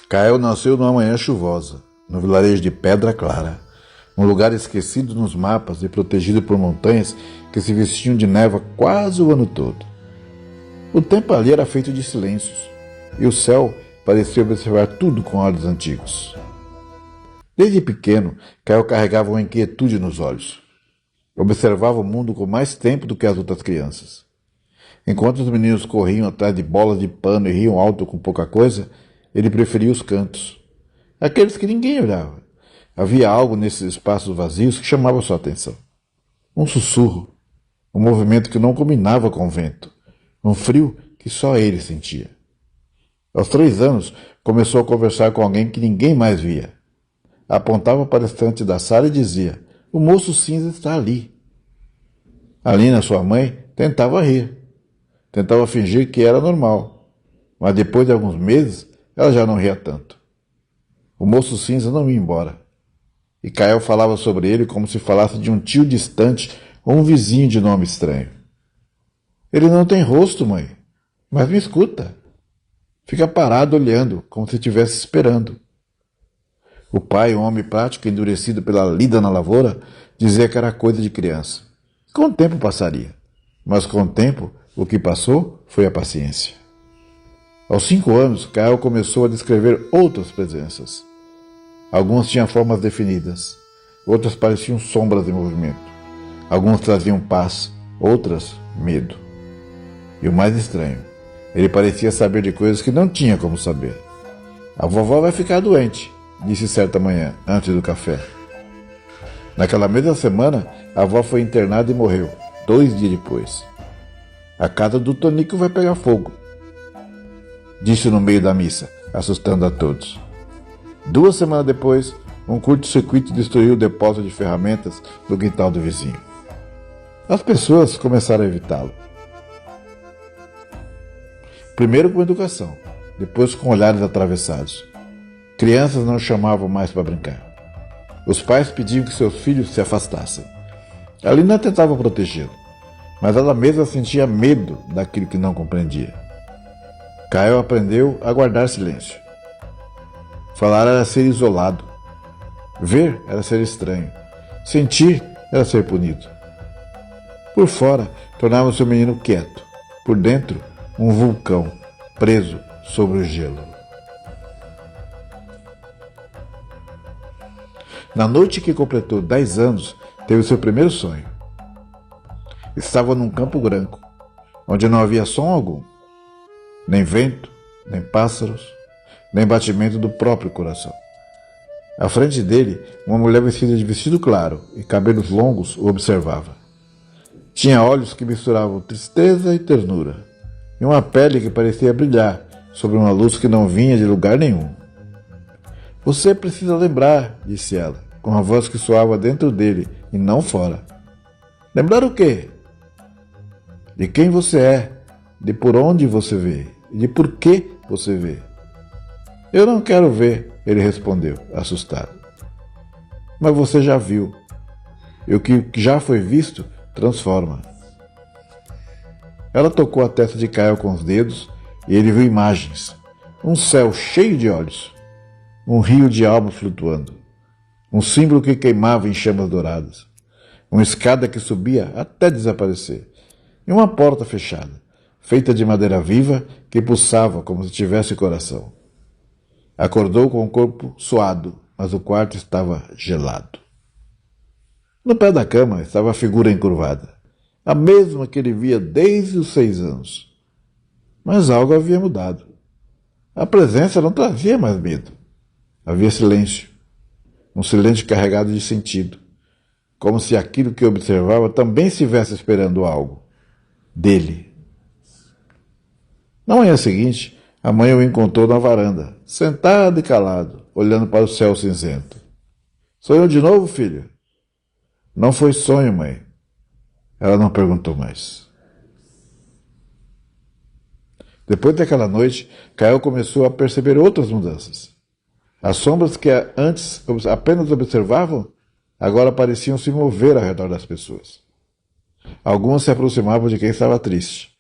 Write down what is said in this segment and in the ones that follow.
Kael nasceu numa manhã chuvosa, no vilarejo de Pedra Clara, um lugar esquecido nos mapas e protegido por montanhas que se vestiam de névoa quase o ano todo. O tempo ali era feito de silêncios, e o céu parecia observar tudo com olhos antigos. Desde pequeno, Kael carregava uma inquietude nos olhos. Observava o mundo com mais tempo do que as outras crianças. Enquanto os meninos corriam atrás de bolas de pano e riam alto com pouca coisa, ele preferia os cantos, aqueles que ninguém olhava. Havia algo nesses espaços vazios que chamava sua atenção. Um sussurro, um movimento que não combinava com o vento, um frio que só ele sentia. Aos 3 anos, começou a conversar com alguém que ninguém mais via. Apontava para a estante da sala e dizia: "O moço cinza está ali." Alina, sua mãe, tentava rir. Tentava fingir que era normal. Mas depois de alguns meses, ela já não ria tanto. O moço cinza não ia embora. E Kael falava sobre ele como se falasse de um tio distante ou um vizinho de nome estranho. "Ele não tem rosto, mãe, mas me escuta." Fica parado olhando, como se estivesse esperando. O pai, um homem prático endurecido pela lida na lavoura, dizia que era coisa de criança. Com o tempo passaria. Mas com o tempo, o que passou foi a paciência. Aos 5 anos, Kael começou a descrever outras presenças. Algumas tinham formas definidas, outras pareciam sombras em movimento. Algumas traziam paz, outras medo. E o mais estranho, ele parecia saber de coisas que não tinha como saber. "A vovó vai ficar doente", disse certa manhã, antes do café. Naquela mesma semana, a avó foi internada e morreu, 2 dias depois. "A casa do Tonico vai pegar fogo", disse no meio da missa, assustando a todos. 2 semanas depois, um curto-circuito destruiu o depósito de ferramentas do quintal do vizinho. As pessoas começaram a evitá-lo. Primeiro com educação, depois com olhares atravessados. Crianças não chamavam mais para brincar. Os pais pediam que seus filhos se afastassem. Alina tentava protegê-lo, mas ela mesma sentia medo daquilo que não compreendia. Kael aprendeu a guardar silêncio. Falar era ser isolado. Ver era ser estranho. Sentir era ser punido. Por fora, tornava-se um menino quieto. Por dentro, um vulcão preso sobre o gelo. Na noite que completou 10 anos, teve seu primeiro sonho. Estava num campo branco, onde não havia som algum. Nem vento, nem pássaros, nem batimento do próprio coração. À frente dele, uma mulher vestida de vestido claro e cabelos longos o observava. Tinha olhos que misturavam tristeza e ternura, e uma pele que parecia brilhar sobre uma luz que não vinha de lugar nenhum. "Você precisa lembrar", disse ela, com a voz que soava dentro dele e não fora. "Lembrar o quê?" "De quem você é, de por onde você vê, e de por que você vê." "Eu não quero ver", ele respondeu, assustado. "Mas você já viu. E o que já foi visto transforma." Ela tocou a testa de Kael com os dedos e ele viu imagens. Um céu cheio de olhos. Um rio de alma flutuando. Um símbolo que queimava em chamas douradas. Uma escada que subia até desaparecer. E uma porta fechada, feita de madeira viva que pulsava como se tivesse coração. Acordou com o corpo suado, mas o quarto estava gelado. No pé da cama estava a figura encurvada, a mesma que ele via desde os 6 anos. Mas algo havia mudado. A presença não trazia mais medo. Havia silêncio, um silêncio carregado de sentido, como se aquilo que observava também estivesse esperando algo dele. Na manhã seguinte, a mãe o encontrou na varanda, sentado e calado, olhando para o céu cinzento. "Sonhou de novo, filho?" "Não foi sonho, mãe." Ela não perguntou mais. Depois daquela noite, Kael começou a perceber outras mudanças. As sombras que antes apenas observavam, agora pareciam se mover ao redor das pessoas. Algumas se aproximavam de quem estava triste.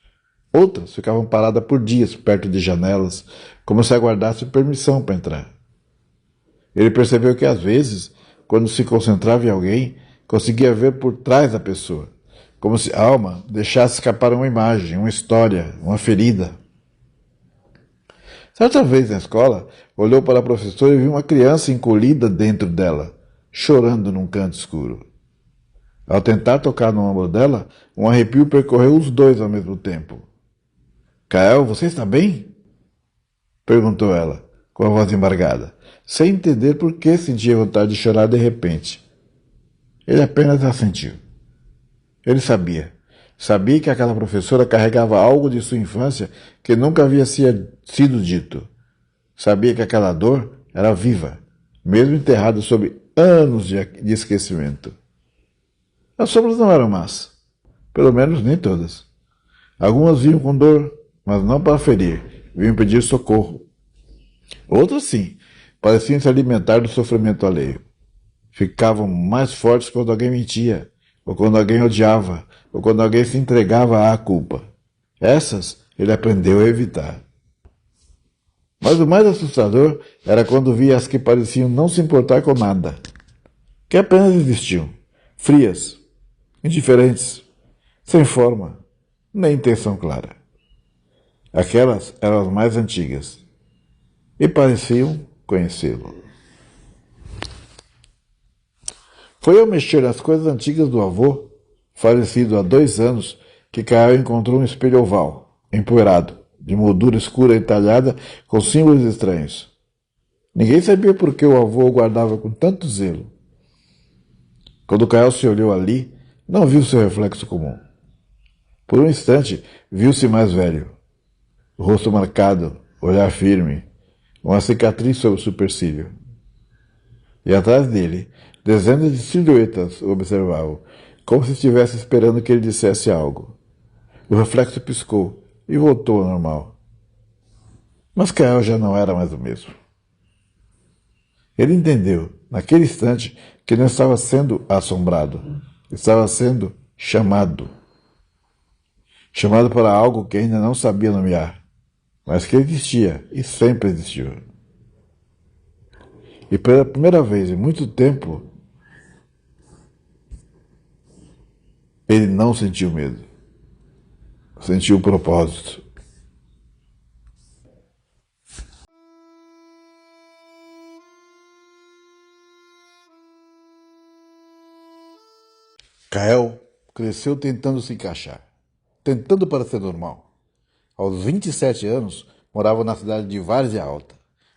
Outras ficavam paradas por dias perto de janelas, como se aguardassem permissão para entrar. Ele percebeu que, às vezes, quando se concentrava em alguém, conseguia ver por trás da pessoa, como se a alma deixasse escapar uma imagem, uma história, uma ferida. Certa vez na escola, olhou para a professora e viu uma criança encolhida dentro dela, chorando num canto escuro. Ao tentar tocar no ombro dela, um arrepio percorreu os dois ao mesmo tempo. Kael, você está bem? Perguntou ela, com a voz embargada, sem entender por que sentia vontade de chorar de repente. Ele apenas assentiu. Ele sabia. Sabia que aquela professora carregava algo de sua infância que nunca havia sido dito. Sabia que aquela dor era viva, mesmo enterrada sob anos de esquecimento. As sombras não eram más. Pelo menos nem todas. Algumas vinham com dor, mas não para ferir, vinham pedir socorro. Outras sim, pareciam se alimentar do sofrimento alheio. Ficavam mais fortes quando alguém mentia, ou quando alguém odiava, ou quando alguém se entregava à culpa. Essas ele aprendeu a evitar. Mas o mais assustador era quando via as que pareciam não se importar com nada, que apenas existiam, frias, indiferentes, sem forma, nem intenção clara. Aquelas eram as mais antigas, e pareciam conhecê-lo. Foi ao mexer nas coisas antigas do avô, falecido há 2 anos, que Kael encontrou um espelho oval, empoeirado, de moldura escura e talhada com símbolos estranhos. Ninguém sabia por que o avô o guardava com tanto zelo. Quando Kael se olhou ali, não viu seu reflexo comum. Por um instante, viu-se mais velho. O rosto marcado, olhar firme, uma cicatriz sobre o supercílio. E atrás dele, dezenas de silhuetas o observavam, como se estivesse esperando que ele dissesse algo. O reflexo piscou e voltou ao normal. Mas Kael já não era mais o mesmo. Ele entendeu, naquele instante, que não estava sendo assombrado, estava sendo chamado. Chamado para algo que ainda não sabia nomear, mas que existia e sempre existiu. E pela primeira vez em muito tempo, ele não sentiu medo. Sentiu o propósito. Kael cresceu tentando se encaixar, tentando parecer normal. Aos 27 anos, morava na cidade de Várzea Alta,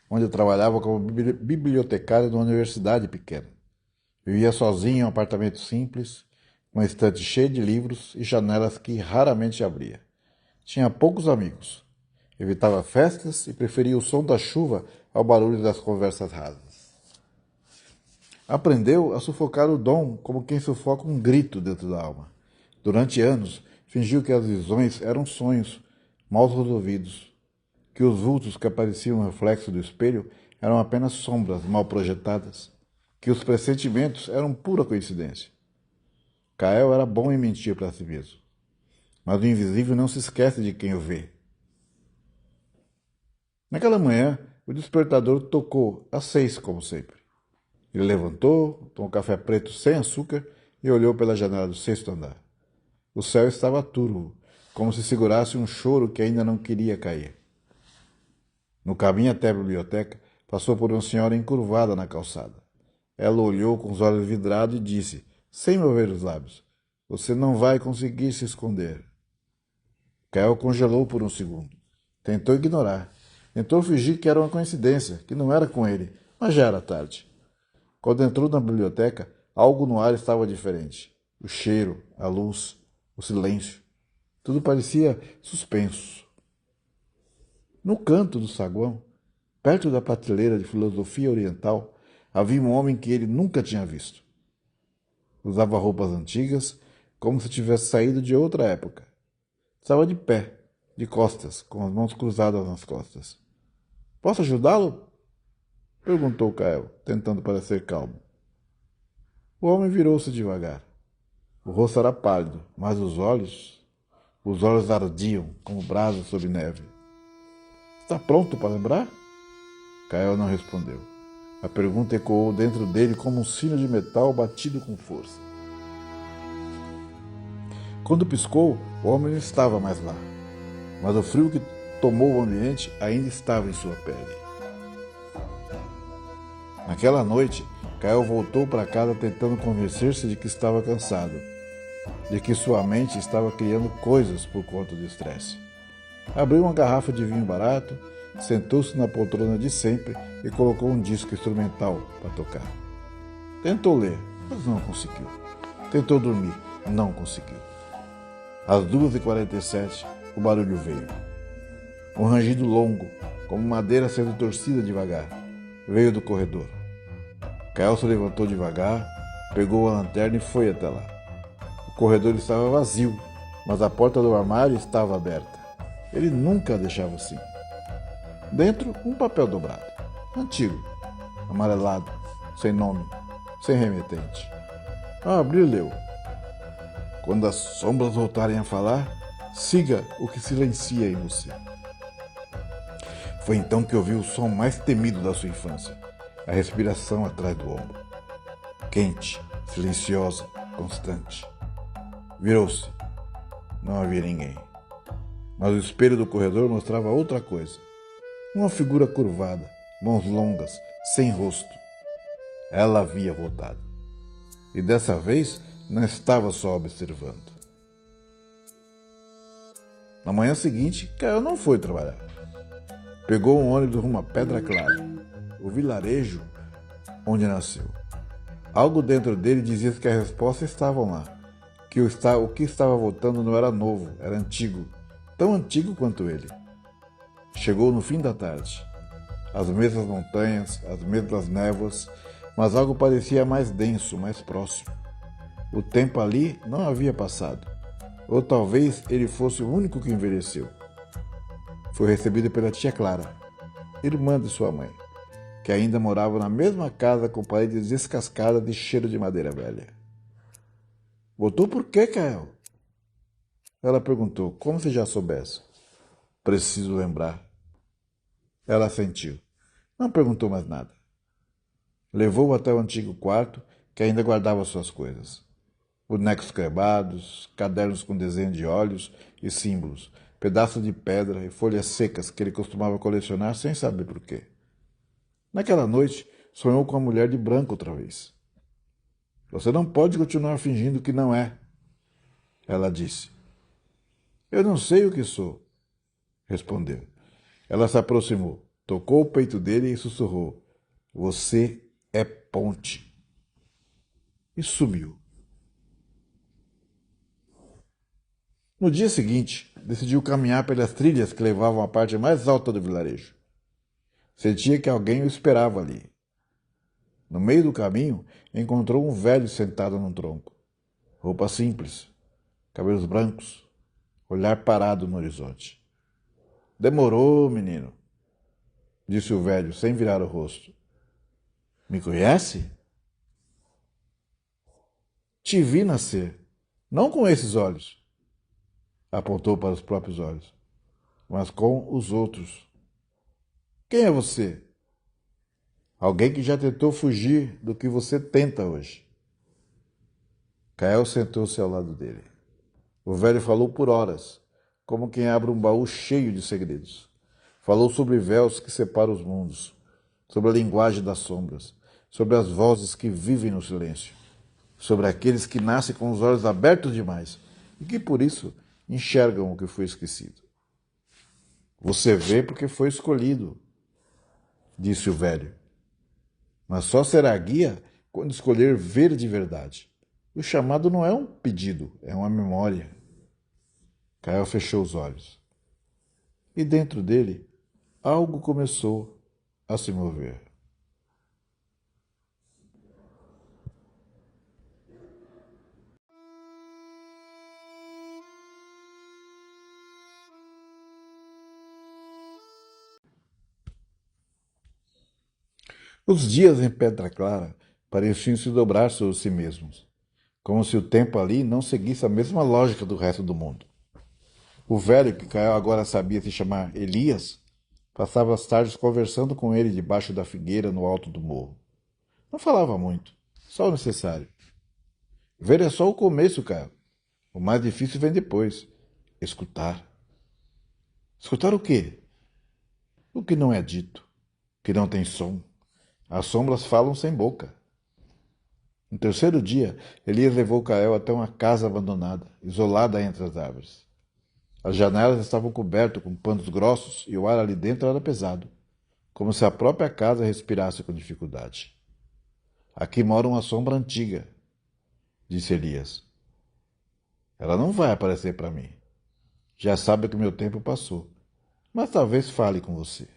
onde trabalhava como bibliotecário numa universidade pequena. Vivia sozinho em um apartamento simples, uma estante cheia de livros e janelas que raramente abria. Tinha poucos amigos. Evitava festas e preferia o som da chuva ao barulho das conversas rasas. Aprendeu a sufocar o dom como quem sufoca um grito dentro da alma. Durante anos, fingiu que as visões eram sonhos mal resolvidos, que os vultos que apareciam no reflexo do espelho eram apenas sombras mal projetadas, que os pressentimentos eram pura coincidência. Kael era bom em mentir para si mesmo, mas o invisível não se esquece de quem o vê. Naquela manhã, o despertador tocou às 6, como sempre. Ele levantou, tomou café preto sem açúcar e olhou pela janela do 6º andar. O céu estava turvo, como se segurasse um choro que ainda não queria cair. No caminho até a biblioteca, passou por uma senhora encurvada na calçada. Ela olhou com os olhos vidrados e disse, sem mover os lábios, "Você não vai conseguir se esconder." Kael congelou por um segundo. Tentou ignorar. Tentou fingir que era uma coincidência, que não era com ele, mas já era tarde. Quando entrou na biblioteca, algo no ar estava diferente. O cheiro, a luz, o silêncio. Tudo parecia suspenso. No canto do saguão, perto da prateleira de filosofia oriental, havia um homem que ele nunca tinha visto. Usava roupas antigas, como se tivesse saído de outra época. Estava de pé, de costas, com as mãos cruzadas nas costas. "Posso ajudá-lo?" perguntou Kael, tentando parecer calmo. O homem virou-se devagar. O rosto era pálido, mas os olhos Os olhos ardiam como brasas sob neve. Está pronto para lembrar? Kael não respondeu. A pergunta ecoou dentro dele como um sino de metal batido com força. Quando piscou, o homem não estava mais lá, mas o frio que tomou o ambiente ainda estava em sua pele. Naquela noite, Kael voltou para casa tentando convencer-se de que estava cansado, de que sua mente estava criando coisas por conta do estresse. Abriu uma garrafa de vinho barato, sentou-se na poltrona de sempre e colocou um disco instrumental para tocar. Tentou ler, mas não conseguiu. Tentou dormir, não conseguiu. Às 2h47, o barulho veio. Um rangido longo, como madeira sendo torcida devagar, veio do corredor. Kael se levantou devagar, pegou a lanterna e foi até lá. O corredor estava vazio, mas a porta do armário estava aberta. Ele nunca a deixava assim. Dentro, um papel dobrado, antigo, amarelado, sem nome, sem remetente. Ao abrir, leu: quando as sombras voltarem a falar, siga o que silencia em você. Foi então que ouviu o som mais temido da sua infância, a respiração atrás do ombro. Quente, silenciosa, constante. Virou-se. Não havia ninguém. Mas o espelho do corredor mostrava outra coisa. Uma figura curvada, mãos longas, sem rosto. Ela havia voltado. E dessa vez não estava só observando. Na manhã seguinte, Kael não foi trabalhar. Pegou um ônibus rumo a Pedra Clara, o vilarejo onde nasceu. Algo dentro dele dizia que as respostas estavam lá, que o que estava voltando não era novo, era antigo, tão antigo quanto ele. Chegou no fim da tarde. As mesmas montanhas, as mesmas névoas, mas algo parecia mais denso, mais próximo. O tempo ali não havia passado, ou talvez ele fosse o único que envelheceu. Foi recebido pela tia Clara, irmã de sua mãe, que ainda morava na mesma casa com paredes descascadas de cheiro de madeira velha. Voltou por quê, Kael? Ela perguntou, como se já soubesse. Preciso lembrar. Ela assentiu. Não perguntou mais nada. Levou-o até o antigo quarto, que ainda guardava suas coisas. Bonecos quebrados, cadernos com desenho de olhos e símbolos, pedaços de pedra e folhas secas que ele costumava colecionar sem saber por quê. Naquela noite, sonhou com a mulher de branco outra vez. Você não pode continuar fingindo que não é, ela disse. Eu não sei o que sou, respondeu. Ela se aproximou, tocou o peito dele e sussurrou. Você é ponte. E sumiu. No dia seguinte, decidiu caminhar pelas trilhas que levavam à parte mais alta do vilarejo. Sentia que alguém o esperava ali. No meio do caminho, encontrou um velho sentado num tronco. Roupa simples, cabelos brancos, olhar parado no horizonte. Demorou, menino, disse o velho, sem virar o rosto. Me conhece? Te vi nascer, não com esses olhos. Apontou para os próprios olhos, mas com os outros. Quem é você? Alguém que já tentou fugir do que você tenta hoje. Kael sentou-se ao lado dele. O velho falou por horas, como quem abre um baú cheio de segredos. Falou sobre véus que separam os mundos, sobre a linguagem das sombras, sobre as vozes que vivem no silêncio, sobre aqueles que nascem com os olhos abertos demais e que, por isso, enxergam o que foi esquecido. Você vê porque foi escolhido, disse o velho. Mas só será guia quando escolher ver de verdade. O chamado não é um pedido, é uma memória. Kael fechou os olhos. E dentro dele, algo começou a se mover. Os dias em Pedra Clara pareciam se dobrar sobre si mesmos, como se o tempo ali não seguisse a mesma lógica do resto do mundo. O velho, que Caio agora sabia se chamar Elias, passava as tardes conversando com ele debaixo da figueira no alto do morro. Não falava muito, só o necessário. Ver é só o começo, Caio. O mais difícil vem depois. Escutar. Escutar o quê? O que não é dito, o que não tem som. As sombras falam sem boca. No terceiro dia, Elias levou Cael até uma casa abandonada, isolada entre as árvores. As janelas estavam cobertas com panos grossos e o ar ali dentro era pesado, como se a própria casa respirasse com dificuldade. Aqui mora uma sombra antiga, disse Elias. Ela não vai aparecer para mim. Já sabe que meu tempo passou, mas talvez fale com você.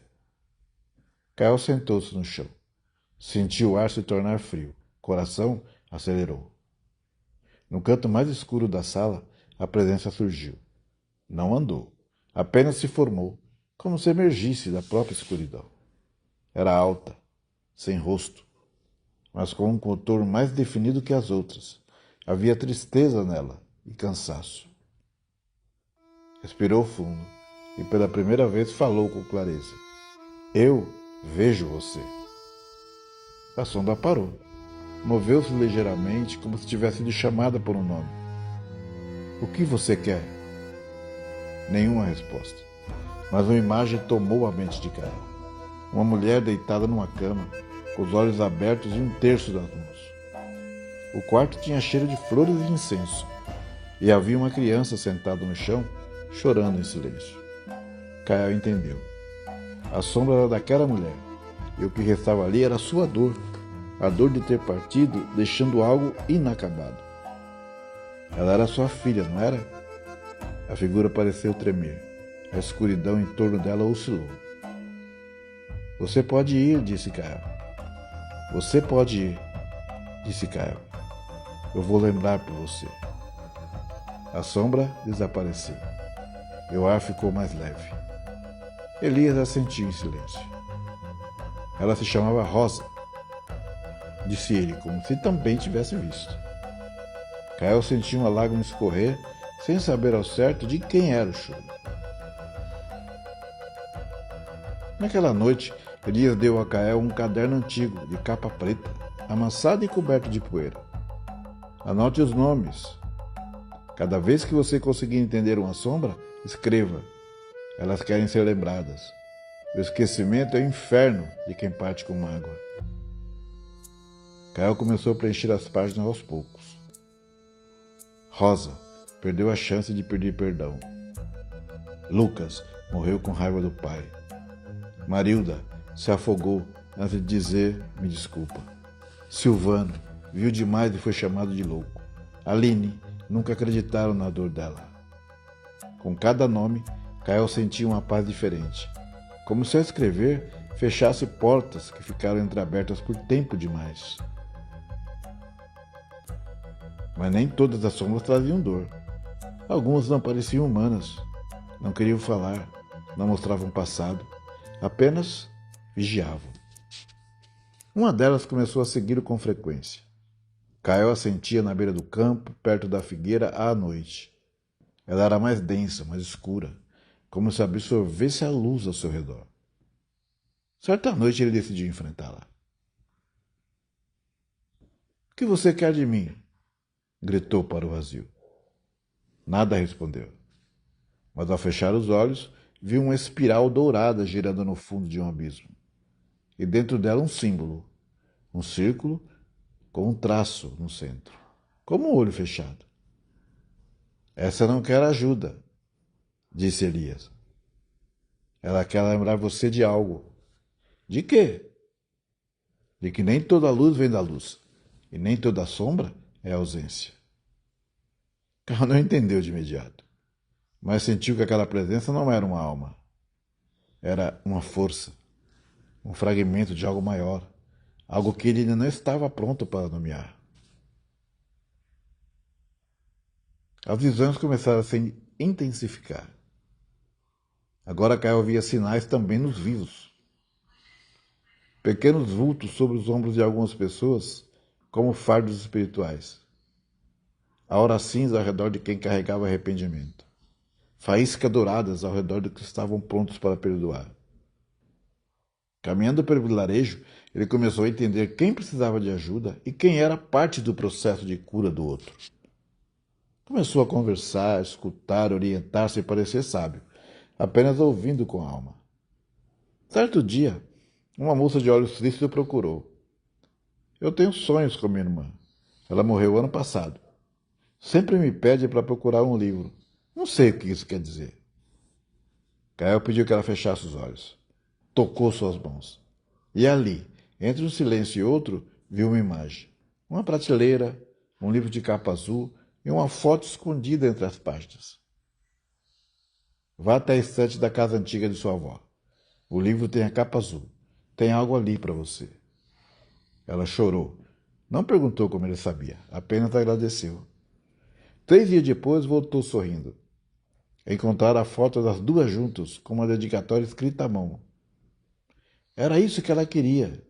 Cael sentou-se no chão. Sentiu o ar se tornar frio. O coração acelerou. No canto mais escuro da sala, a presença surgiu. Não andou. Apenas se formou, como se emergisse da própria escuridão. Era alta, sem rosto, mas com um contorno mais definido que as outras. Havia tristeza nela e cansaço. Respirou fundo e pela primeira vez falou com clareza. Eu vejo você. A sombra parou. Moveu-se ligeiramente, como se tivesse sido chamada por um nome. O que você quer? Nenhuma resposta. Mas uma imagem tomou a mente de Cael. Uma mulher deitada numa cama, com os olhos abertos e um terço das mãos. O quarto tinha cheiro de flores e incenso, e havia uma criança sentada no chão, chorando em silêncio. Cael entendeu. A sombra era daquela mulher, e o que restava ali era a sua dor, a dor de ter partido, deixando algo inacabado. Ela era sua filha, não era? A figura pareceu tremer. A escuridão em torno dela oscilou. Você pode ir, disse Cael. Você pode ir, disse Cael. Eu vou lembrar por você. A sombra desapareceu. E o ar ficou mais leve. Elias assentiu em silêncio. Ela se chamava Rosa, disse ele, como se também tivesse visto. Cael sentiu uma lágrima escorrer, sem saber ao certo de quem era o choro. Naquela noite, Elias deu a Cael um caderno antigo, de capa preta, amassado e coberto de poeira. Anote os nomes. Cada vez que você conseguir entender uma sombra, escreva. Elas querem ser lembradas. O esquecimento é o inferno de quem parte com mágoa. Cael começou a preencher as páginas aos poucos. Rosa perdeu a chance de pedir perdão. Lucas morreu com raiva do pai. Marilda se afogou antes de dizer me desculpa. Silvano viu demais e foi chamado de louco. Aline nunca acreditaram na dor dela. Com cada nome, Cael sentia uma paz diferente. Como se ao escrever, fechasse portas que ficaram entreabertas por tempo demais. Mas nem todas as sombras traziam dor. Algumas não pareciam humanas, não queriam falar, não mostravam passado, apenas vigiavam. Uma delas começou a segui-lo com frequência. Cael a sentia na beira do campo, perto da figueira, à noite. Ela era mais densa, mais escura, como se absorvesse a luz ao seu redor. Certa noite ele decidiu enfrentá-la. O que você quer de mim? Gritou para o vazio. Nada respondeu. Mas ao fechar os olhos, viu uma espiral dourada girando no fundo de um abismo. E dentro dela um símbolo, um círculo com um traço no centro, como um olho fechado. Essa não quer ajuda, disse Elias. Ela quer lembrar você de algo. De quê? De que nem toda luz vem da luz, e nem toda sombra é ausência. Cael não entendeu de imediato, mas sentiu que aquela presença não era uma alma. Era uma força, um fragmento de algo maior, algo que ele ainda não estava pronto para nomear. As visões começaram a se intensificar. Agora Cael via sinais também nos vivos. Pequenos vultos sobre os ombros de algumas pessoas, como fardos espirituais. A hora cinza ao redor de quem carregava arrependimento. faíscas douradas ao redor do que estavam prontos para perdoar. Caminhando pelo vilarejo, ele começou a entender quem precisava de ajuda e quem era parte do processo de cura do outro. Começou a conversar, escutar, orientar-se e parecer sábio, apenas ouvindo com a alma. Certo dia, uma moça de olhos tristes o procurou. Eu tenho sonhos com minha irmã. Ela morreu ano passado. Sempre me pede para procurar um livro. Não sei o que isso quer dizer. Kael pediu que ela fechasse os olhos. Tocou suas mãos. E ali, entre um silêncio e outro, viu uma imagem. Uma prateleira, um livro de capa azul e uma foto escondida entre as páginas. Vá até a estante da casa antiga de sua avó. O livro tem a capa azul. Tem algo ali para você. Ela chorou. Não perguntou como ele sabia, apenas agradeceu. 3 dias depois voltou sorrindo. Encontraram a foto das duas juntas com uma dedicatória escrita à mão. Era isso que ela queria,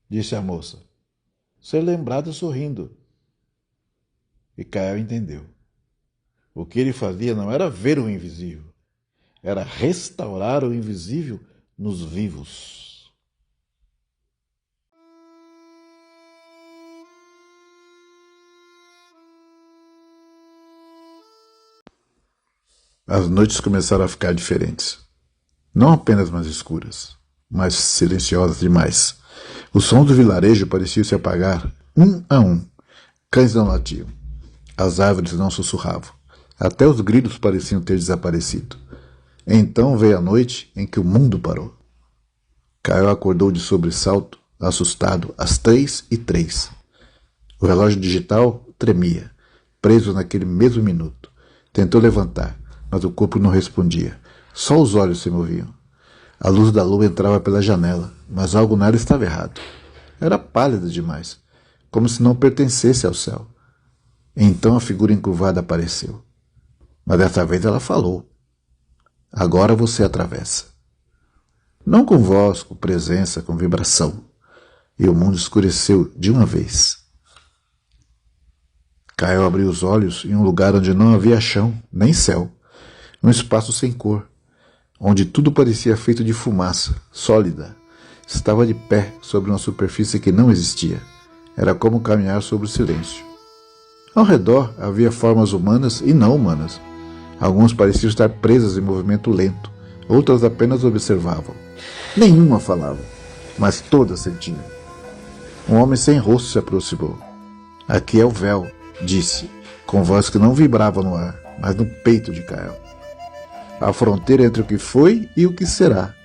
disse a moça. Ser lembrada sorrindo. E Kael entendeu. O que ele fazia não era ver o invisível, era restaurar o invisível nos vivos. As noites começaram a ficar diferentes. Não apenas mais escuras, mas silenciosas demais. Os sons do vilarejo pareciam se apagar, um a um. Cães não latiam. As árvores não sussurravam. Até os grilos pareciam ter desaparecido. Então veio a noite em que o mundo parou. Kael acordou de sobressalto, assustado, às 3:03. O relógio digital tremia, preso naquele mesmo minuto. Tentou levantar, mas o corpo não respondia. Só os olhos se moviam. A luz da lua entrava pela janela, mas algo nela estava errado. Era pálida demais, como se não pertencesse ao céu. Então a figura encurvada apareceu. Mas dessa vez ela falou. Agora você atravessa. Não com voz, com presença, com vibração. E o mundo escureceu de uma vez. Kael abriu os olhos em um lugar onde não havia chão, nem céu. Um espaço sem cor, onde tudo parecia feito de fumaça, sólida. Estava de pé sobre uma superfície que não existia. Era como caminhar sobre o silêncio. Ao redor havia formas humanas e não humanas. Algumas pareciam estar presas em movimento lento, outras apenas observavam. Nenhuma falava, mas todas sentiam. Um homem sem rosto se aproximou. Aqui é o véu, disse, com voz que não vibrava no ar, mas no peito de Kael. A fronteira entre o que foi e o que será,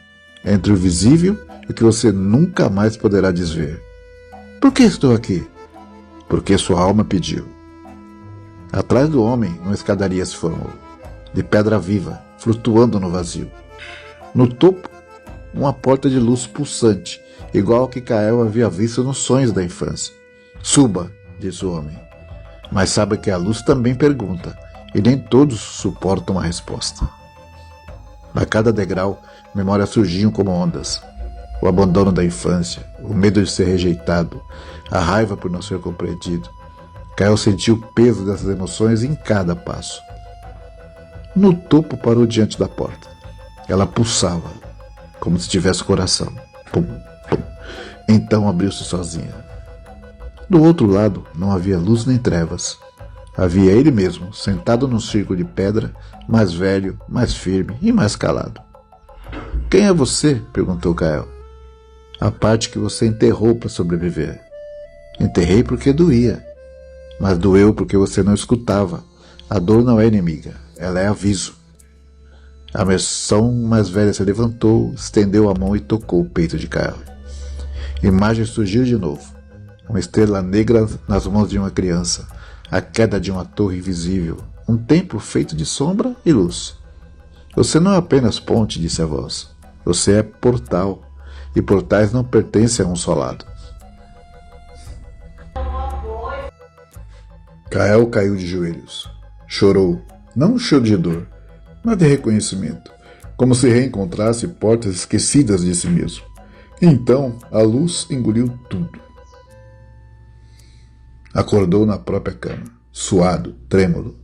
entre o visível e o que você nunca mais poderá desver. Por que estou aqui? Porque sua alma pediu. Atrás do homem, uma escadaria se formou, de pedra viva, flutuando no vazio. No topo, uma porta de luz pulsante, igual ao que Kael havia visto nos sonhos da infância. Suba, disse o homem. Mas sabe que a luz também pergunta, e nem todos suportam a resposta. A cada degrau, memórias surgiam como ondas. O abandono da infância, o medo de ser rejeitado, a raiva por não ser compreendido. Kael sentiu o peso dessas emoções em cada passo. No topo parou diante da porta. Ela pulsava, como se tivesse coração. Pum, pum. Então abriu-se sozinha. Do outro lado não havia luz nem trevas. Havia ele mesmo, sentado num círculo de pedra, mais velho, mais firme e mais calado. Quem é você? Perguntou Kael. A parte que você enterrou para sobreviver. Enterrei porque doía. Mas doeu porque você não escutava. A dor não é inimiga, ela é aviso. A versão mais velha se levantou, estendeu a mão e tocou o peito de Kael. Imagem surgiu de novo. Uma estrela negra nas mãos de uma criança. A queda de uma torre invisível. Um templo feito de sombra e luz. Você não é apenas ponte, disse a voz. Você é portal. E portais não pertencem a um só lado. Kael caiu de joelhos. Chorou, não um choro de dor, mas de reconhecimento, como se reencontrasse portas esquecidas de si mesmo. Então a luz engoliu tudo. Acordou na própria cama, suado, trêmulo,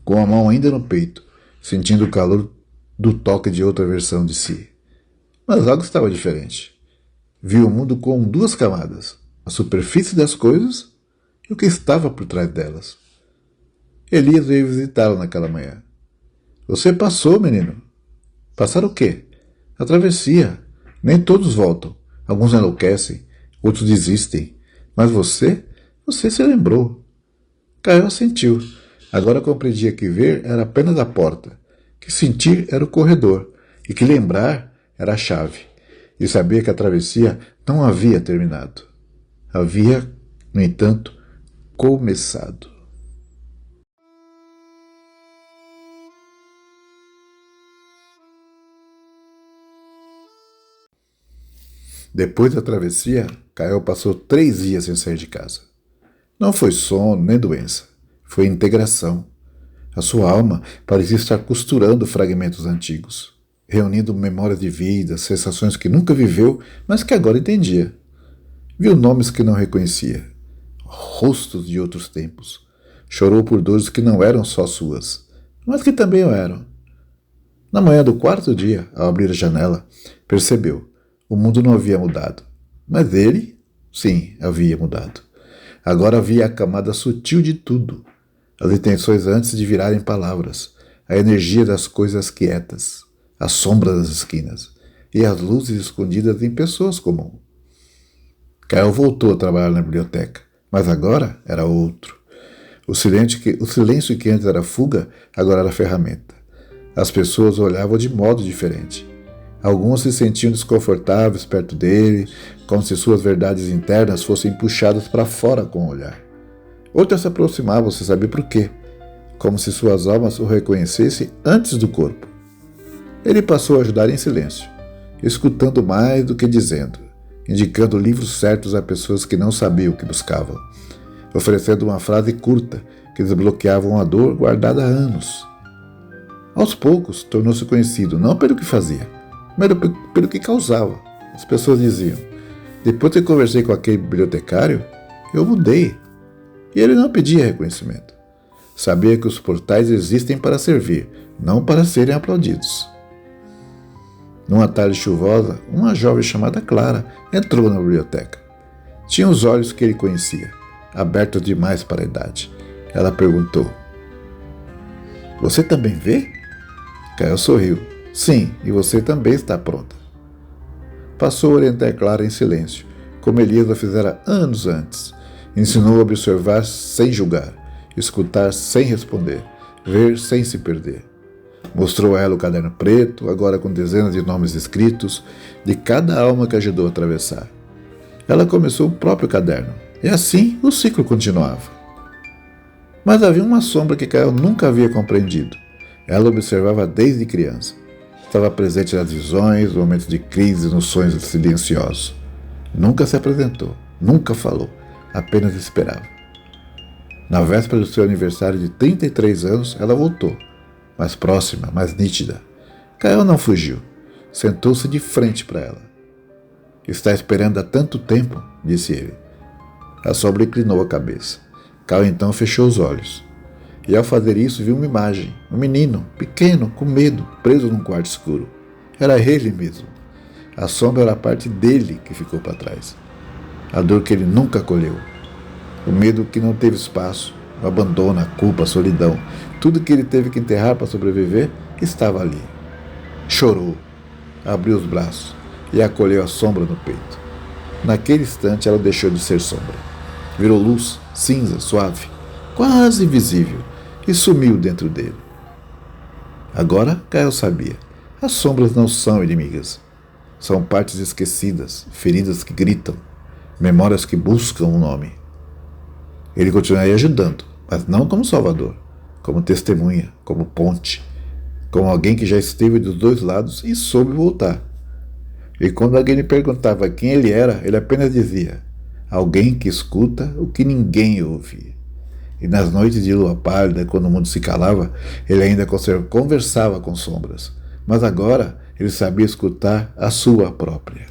com a mão ainda no peito, sentindo o calor do toque de outra versão de si. Mas algo estava diferente. Viu o mundo com duas camadas, a superfície das coisas e o que estava por trás delas. Elias veio visitá-lo naquela manhã. Você passou, menino. Passar o quê? A travessia. Nem todos voltam. Alguns enlouquecem, outros desistem. Mas você se lembrou. Caio assentiu. Agora compreendia que ver era apenas a porta, que sentir era o corredor e que lembrar era a chave. E sabia que a travessia não havia terminado. Havia, no entanto, começado. Depois da travessia, Caio passou 3 dias sem sair de casa. Não foi sono nem doença. Foi integração. A sua alma parecia estar costurando fragmentos antigos, reunindo memórias de vida, sensações que nunca viveu, mas que agora entendia. Viu nomes que não reconhecia, rostos de outros tempos. Chorou por dores que não eram só suas, mas que também o eram. Na manhã do 4º dia, ao abrir a janela, percebeu. O mundo não havia mudado. Mas ele, sim, havia mudado. Agora havia a camada sutil de tudo. As intenções antes de virarem palavras. A energia das coisas quietas. As sombras das esquinas. E as luzes escondidas em pessoas comuns. Caio voltou a trabalhar na biblioteca. Mas agora era outro. O silêncio que antes era fuga, agora era ferramenta. As pessoas olhavam de modo diferente. Alguns se sentiam desconfortáveis perto dele, como se suas verdades internas fossem puxadas para fora com o olhar. Outras se aproximavam sem saber por quê, como se suas almas o reconhecessem antes do corpo. Ele passou a ajudar em silêncio, escutando mais do que dizendo, indicando livros certos a pessoas que não sabiam o que buscavam, oferecendo uma frase curta que desbloqueava uma dor guardada há anos. Aos poucos, tornou-se conhecido não pelo que fazia, mas pelo que causava. As pessoas diziam, depois que conversei com aquele bibliotecário, eu mudei. E ele não pedia reconhecimento. Sabia que os portais existem para servir, não para serem aplaudidos. Numa tarde chuvosa, uma jovem chamada Clara entrou na biblioteca. Tinha os olhos que ele conhecia, abertos demais para a idade. Ela perguntou, você também vê? Caio sorriu. Sim, e você também está pronta. Passou a orientar Clara em silêncio, como Elias a fizera anos antes. Ensinou a observar sem julgar, escutar sem responder, ver sem se perder. Mostrou a ela o caderno preto, agora com dezenas de nomes escritos, de cada alma que ajudou a atravessar. Ela começou o próprio caderno, e assim o ciclo continuava. Mas havia uma sombra que Caio nunca havia compreendido. Ela observava desde criança. Estava presente nas visões, momentos de crise, nos sonhos silenciosos. Nunca se apresentou, nunca falou, apenas esperava. Na véspera do seu aniversário de 33 anos, ela voltou, mais próxima, mais nítida. Caio não fugiu, sentou-se de frente para ela. Está esperando há tanto tempo, disse ele. A sombra inclinou a cabeça. Caio então fechou os olhos. E ao fazer isso viu uma imagem, um menino, pequeno, com medo, preso num quarto escuro. Era ele mesmo. A sombra era a parte dele que ficou para trás. A dor que ele nunca acolheu. O medo que não teve espaço, o abandono, a culpa, a solidão. Tudo que ele teve que enterrar para sobreviver estava ali. Chorou, abriu os braços e acolheu a sombra no peito. Naquele instante ela deixou de ser sombra. Virou luz, cinza, suave, quase invisível, e sumiu dentro dele. Agora Caio sabia. As sombras não são inimigas. São partes esquecidas, feridas que gritam, memórias que buscam um nome. Ele continuaria ajudando, mas não como salvador, como testemunha, como ponte, como alguém que já esteve dos dois lados e soube voltar. E quando alguém lhe perguntava quem ele era, ele apenas dizia, alguém que escuta o que ninguém ouve. E nas noites de lua pálida, quando o mundo se calava, ele ainda conversava com sombras. Mas agora ele sabia escutar a sua própria.